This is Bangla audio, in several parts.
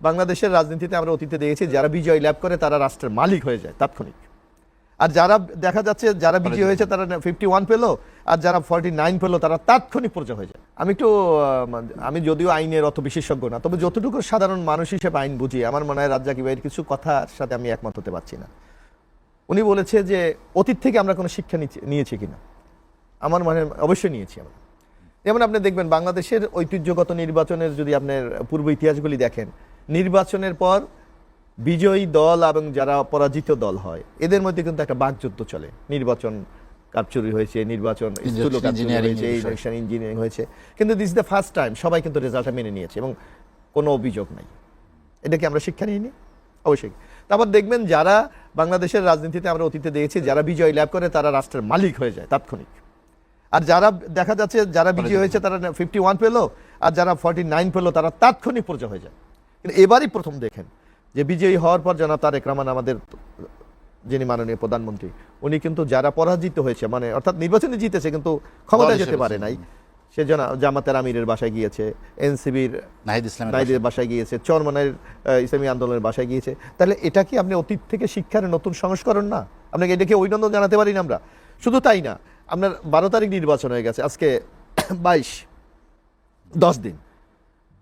বাংলাদেশের রাজনীতিতে আমরা অতীতে দেখেছি যারা বিজয় লাভ করে তারা রাষ্ট্রের মালিক হয়ে যায় তাৎক্ষণিক, আর যারা দেখা যাচ্ছে যারা বিজয় হয়েছে তারা 51 পেল আর যারা 49 পেল তারা তাৎক্ষণিক পর্যায়ে হয়ে যায়। আমি যদিও আইনের অত বিশেষজ্ঞ না, তবে যতটুকু সাধারণ মানুষ হিসেবে আইন বুঝি, আমার মনে হয় রাজ্জাকি ভাইয়ের কিছু কথার সাথে আমি একমত হতে পারছি না। উনি বলেছে যে অতীত থেকে আমরা কোনো শিক্ষা নিয়েছি কিনা, আমার মনে অবশ্যই নিয়েছি আমরা। যেমন আপনি দেখবেন বাংলাদেশের ঐতিহ্যগত নির্বাচনের যদি আপনার পূর্ব ইতিহাসগুলি দেখেন, নির্বাচনের পর বিজয়ী দল এবং যারা পরাজিত দল হয় এদের মধ্যে কিন্তু একটা বাকযুদ্ধ চলে। নির্বাচন কারচুরি হয়েছে, নির্বাচন ইলেকশন ইঞ্জিনিয়ারিং হয়েছে, কিন্তু this is the first time সবাই কিন্তু রেজাল্টটা মেনে নিয়েছে এবং কোনো অভিযোগ নাই। এটা কি আমরা শিক্ষা নিইনি? অবশ্যই। তারপর দেখবেন যারা বাংলাদেশের রাজনীতিতে আমরা অতীতে দেখেছি যারা বিজয় লাভ করে তারা রাষ্ট্রের মালিক হয়ে যায় তাৎক্ষণিক, আর যারা দেখা যাচ্ছে যারা বিজয়ী হয়েছে তারা 51 পেল আর যারা 49 পেল তারা তাৎক্ষণিক পর্যায়ে হয়ে যায়। কিন্তু এবারই প্রথম দেখেন যে বিজয়ী হওয়ার পর জনাব তারেক রহমান আমাদের যিনি মাননীয় প্রধানমন্ত্রী, উনি কিন্তু যারা পরাজিত হয়েছে মানে অর্থাৎ নির্বাচনে জিতেছে কিন্তু ক্ষমতায় যেতে পারে নাই, সে জামাতের আমিরের বাসায় গিয়েছে, এনসিবির নাহিদের বাসায় গিয়েছে, চরমনের ইসলামী আন্দোলনের বাসায় গিয়েছে। তাহলে এটা কি আপনি অতীত থেকে শিক্ষার নতুন সংস্করণ না? আপনাকে এটাকে অভিনন্দন জানাতে পারি না আমরা? শুধু তাই না, আপনার 12 তারিখ নির্বাচন হয়ে গেছে, আজকে 10 দিন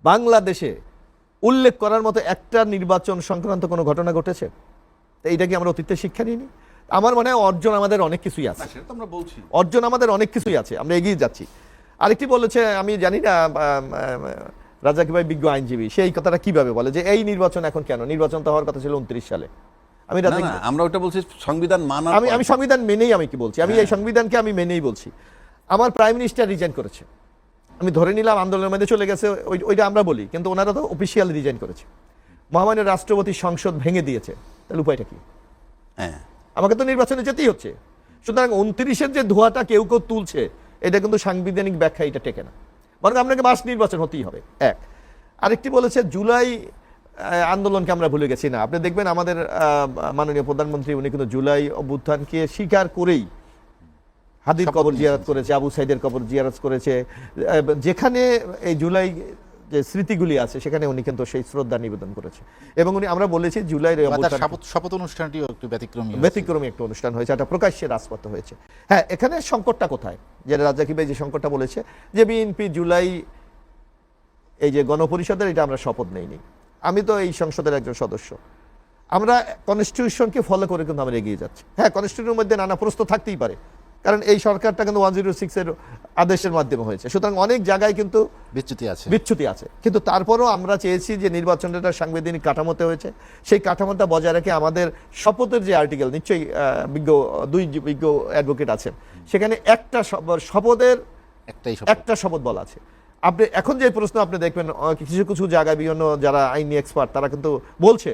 বাংলাদেশে উল্লেখ করার মতো একটা নির্বাচন সংক্রান্ত কোনো ঘটনা ঘটেছে? তো এইটা কি আমরা অতীতে শিক্ষা নিইনি? আমার মনে হয় অর্জন আমাদের অনেক কিছুই আছে, অর্জন আমাদের অনেক কিছুই আছে, আমরা এগিয়ে যাচ্ছি। আরেকটি বলেছে, আমি জানি না রাজ্জাকি ভাই বিজ্ঞ আইনজীবী, সেই কথাটা কিভাবে বলে যে এই নির্বাচন এখন কেন? নির্বাচন তো হওয়ার কথা ছিল 29 সালে। আমরা ওটা বলছি সংবিধান মানা, আমি সংবিধান মেনেই আমি কি বলছি, আমি এই সংবিধানকে আমি মেনেই বলছি। আমার প্রাইম মিনিস্টার রিজাইন করেছে, আমি ধরে নিলাম আন্দোলনের মধ্যে চলে গেছে, ওইটা আমরা বলি, কিন্তু ওনারা তো অফিসিয়ালি রিজাইন করেছে। মহামান্য রাষ্ট্রপতি সংসদ ভেঙে দিয়েছে, তাহলে উপায়টা কি? আমাকে তো নির্বাচনে যেতেই হচ্ছে। সুতরাং 29-এর যে ধোঁয়াটা কেউ কেউ তুলছে, এটা কিন্তু সাংবিধানিক ব্যাখ্যা এটা টেকে না, বরং আপনাকে মাস নির্বাচন হতেই হবে। এক আরেকটি বলেছে জুলাই আন্দোলনকে আমরা ভুলে গেছি না। আপনি দেখবেন আমাদের মাননীয় প্রধানমন্ত্রী উনি কিন্তু জুলাই অভ্যুত্থানকে স্বীকার করেই হাদির কবর জিয়ারত করেছে, আবু সাইদের কবর জিয়ারত করেছে, যেখানে এই জুলাই যে স্মৃতিগুলি আছে সেখানে উনি কিন্তু সেই শ্রদ্ধা নিবেদন করেছে। এবং উনি আমরা বলেছি জুলাইয়ের শপথ অনুষ্ঠানটিও একটু ব্যতিক্রমী একটা অনুষ্ঠান হয়েছে, একটা প্রকাশ্যে রাজপথ হয়েছে। হ্যাঁ, এখানে সংকটটা কোথায়? যে রাজ্জাকি ভাই যে সংকটটা বলেছে যে বিএনপি জুলাই এই যে গণপরিষদের, এটা আমরা শপথ নেইনি। আমি তো এই সংসদের একজন সদস্য, আমরা কনস্টিটিউশনকে ফলো করে কিন্তু আমরা এগিয়ে যাচ্ছি। হ্যাঁ, কনস্টিটিউশনের মধ্যে নানা প্রশ্ন থাকতেই পারে, কারণ এই সরকারটা কিন্তু 106-এর আদেশের মাধ্যমে হয়েছে, সুতরাং অনেক জায়গায় কিন্তু বিচ্যুতি আছে। কিন্তু তারপরও আমরা চেয়েছি যে নির্বাচনটা সাংবিধানিক কাঠামোতে হয়েছে, সেই কাঠামোটা বজায় রেখে আমাদের শপথের যে আর্টিকেল, নিশ্চয়ই দুই বিজ্ঞ অ্যাডভোকেট আছেন, সেখানে শপথের একটা শপথ বলা আছে। আপনি এখন যে প্রশ্ন আপনি দেখবেন কিছু কিছু জায়গায় বিভিন্ন যারা আইনি এক্সপার্ট তারা কিন্তু বলছে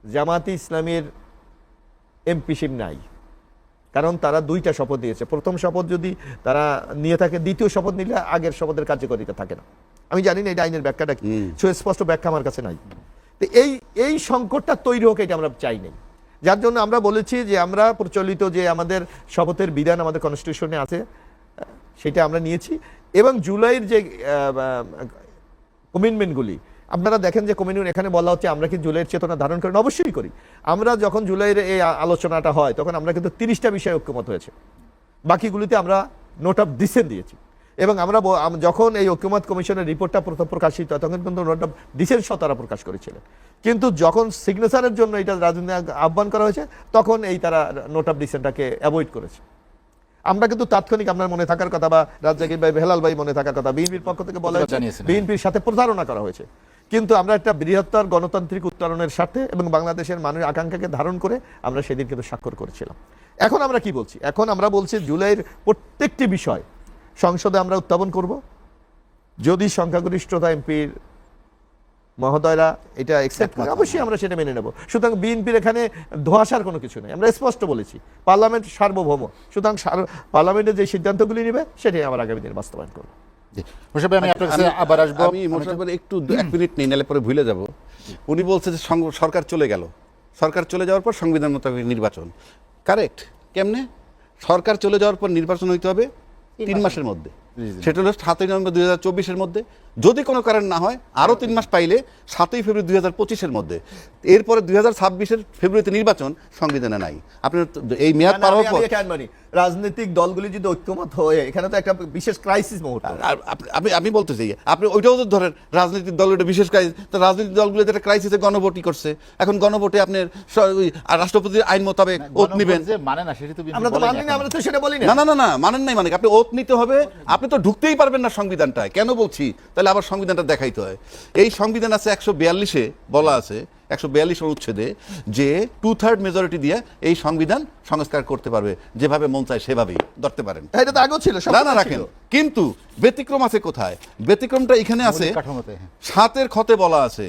জামায়াতে ইসলামীর এমপিশিপ নাই, কারণ তারা 2টা শপথ দিয়েছে। প্রথম শপথ যদি তারা নিয়ে থাকে, দ্বিতীয় শপথ নিলে আগের শপথের কার্যকারিতা থাকে না। আমি জানি না এটা আইনের ব্যাখ্যাটা কি, সুস্পষ্ট ব্যাখ্যা আমার কাছে নাই। তো এই সংকটটা তৈরি হোক, এটা আমরা চাই নাই। যার জন্য আমরা বলেছি যে আমরা প্রচলিত যে আমাদের শপথের বিধান আমাদের কনস্টিটিউশনে আছে সেটা আমরা নিয়েছি। এবং জুলাইয়ের যে কমিটমেন্টগুলি আপনারা দেখেন যে কমিটমেন্ট এখানে বলা হচ্ছে আমরা কি জুলাইয়ের চেতনা ধারণ করি? অবশ্যই করি। আমরা যখন জুলাইয়ের এই আলোচনাটা হয় তখন আমরা কিন্তু 30টা বিষয়ে ঐক্যমত হয়েছে, বাকিগুলিতে আমরা নোট অফ ডিসেন্ট দিয়েছি। এবং আমরা যখন এই ঐক্যমত কমিশনের রিপোর্টটা প্রথম প্রকাশিত হয় তখন কিন্তু নোট অফ ডিসেন্ট তারা প্রকাশ করেছিলেন, কিন্তু যখন সিগনেচারের জন্য এটা রাজনীতি আহ্বান করা হয়েছে তখন এই তারা নোট অফ ডিসেন্টটাকে অ্যাভয়েড করেছে। আমরা কিন্তু তাৎক্ষণিক আপনার মনে থাকার কথা বা রাজ্জাকি ভাই বেলাল ভাই মনে থাকার কথা, বিএনপির পক্ষ থেকে বলা হয়েছে বিএনপির সাথে প্রতারণা করা হয়েছে, কিন্তু আমরা একটা বৃহত্তর গণতান্ত্রিক উত্তরণের স্বার্থে এবং বাংলাদেশের মানুষের আকাঙ্ক্ষাকে ধারণ করে আমরা সেদিন কিন্তু স্বাক্ষর করেছিলাম। এখন আমরা কি বলছি? এখন আমরা বলছি জুলাইয়ের প্রত্যেকটি বিষয় সংসদে আমরা উত্থাপন করব, যদি সংখ্যাগরিষ্ঠতা এমপির মহোদয়রা এটা অ্যাকসেপ্ট করে অবশ্যই আমরা সেটা মেনে নেব। সুতরাং বিএনপির এখানে ধোঁয়াশার কোনো কিছু নেই, আমরা স্পষ্ট বলেছি পার্লামেন্ট সার্বভৌম, সুতরাং পার্লামেন্টের যে সিদ্ধান্তগুলি নেবে সেটাই আমরা আগামী দিনে বাস্তবায়ন করব। আমি একটু 1 মিনিট নেই, নাহলে পরে ভুলে যাব। উনি বলছে যে সরকার চলে গেল, সরকার চলে যাওয়ার পর সংবিধান মোতাবেক নির্বাচন। কারেক্ট? কেমনে? সরকার চলে যাওয়ার পর নির্বাচন হইতে হবে 3 মাসের মধ্যে। সেটা হলো 7ই নভেম্বর 2024-এর মধ্যে, যদি কোনো কারণ না হয় আরো 3 মাস পাইলে 7ই ফেব্রুয়ারি 2025-এর মধ্যে। এরপরে 2026-এর ফেব্রুয়ারিতে নির্বাচন, সংবিধানে নাই। আপনি এই মেয়াদ পার হওয়ার পর রাজনৈতিক দলগুলি যদি ঐক্যমত হয়ে, এখানে তো একটা বিশেষ ক্রাইসিস মুহূর্ত। আমি বলতে চাই, আপনি ওইটাও তো ধরেন রাজনৈতিক দল, এটা বিশেষ ক্রাইসিস, তো রাজনৈতিক দলগুলো একটা ক্রাইসিসে গণভোটই করছে। এখন গণভোটে আপনার রাষ্ট্রপতির আইন মোতাবেক ওত নেবেন। যে মানে না সেটা তো বিএনপি আমরা তো বলেনি মানি না, এখনো। আমরা তো সেটা বলি না। না মানেন নাই, মানে আপনি ওত নিতে হবে। আপনি তো ঢুকতেই পারবেন না সংবিধানটায়। কেন বলছি? তাহলে আবার সংবিধানটা দেখাইতে হয়। এই সংবিধান আছে 142-এ বলা আছে, 142 অনুচ্ছেদে, যে 2/3 মেজরিটি দিয়ে এই সংবিধান সংস্কার করতে পারবে, যেভাবে মন চায় সেভাবেই ধরতে পারেন। এটা তো আগেও ছিল, না রাখেন, কিন্তু ব্যতিক্রম আছে কোথায়? ব্যতিক্রমটা এখানে আছে, মৌলিক কাঠামোতে, হ্যাঁ। 7-এর খতে বলা আছে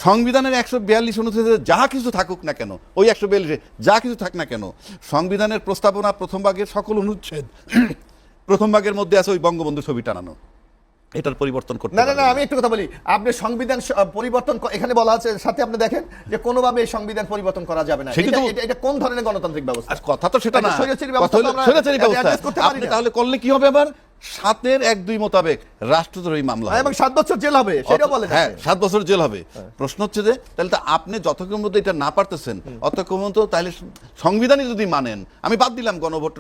সংবিধানের 142 অনুচ্ছেদে যা কিছু থাকুক না কেন, ওই 142-এ যা কিছু থাক না কেন, সংবিধানের প্রস্তাবনা প্রথম ভাগের সকল অনুচ্ছেদ প্রথম ভাগের মধ্যে আছে ওই বঙ্গবন্ধু ছবি টানানো। এটার পরিবর্তন করতে না পারবেন আমি একটু কথা বলি। আপনি সংবিধান পরিবর্তন এখানে বলা আছে, সাথে আপনি দেখেন যে কোনোভাবে এই সংবিধান পরিবর্তন করা যাবে না। সেটা তো- এটা কোন ধরনের গণতান্ত্রিক ব্যবস্থা? আর কথা তো সেটা না, একটা স্বৈরাচারী ব্যবস্থা কথা হলো তো আমরা স্বৈরাচারী ব্যবস্থা। adjust করতে পারি আপনি না। তাহলে করলে কি হবে? আবার 7-এর 1-2 মোতাবেক রাষ্ট্রদ্রোহী মামলা হবে। এবং 7 বছর জেল হবে, সেটা বলে হ্যাঁ, 7 বছর জেল হবে। প্রশ্ন হচ্ছে যে তাহলে তো আপনি যতক্ষণ মধ্যে এটা না পারতেছেন অতক্ষণ পর্যন্ত, তাহলে সংবিধানই যদি মানেন, আমি বাদ দিলাম গণভোট,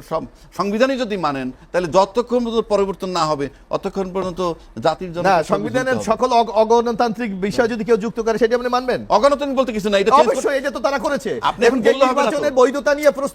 সংবিধানই যদি মানেন, তাহলে যতক্ষণ পর্যন্ত পরিবর্তন না হবে অতক্ষণ পর্যন্ত জাতির জন্য না, সংবিধানের সকল অগণতান্ত্রিক বিষয় যদি কেউ যুক্ত করে, সেটা আপনি মানবেন? অগণতান্ত্রিক বলতে কিছু না, এটা change করতে- অবশ্যই, এটা তো তারা করেছে। আপনি এখন এখন বললে হবে না তো। নির্বাচনের বৈধতা নিয়ে প্রশ্ন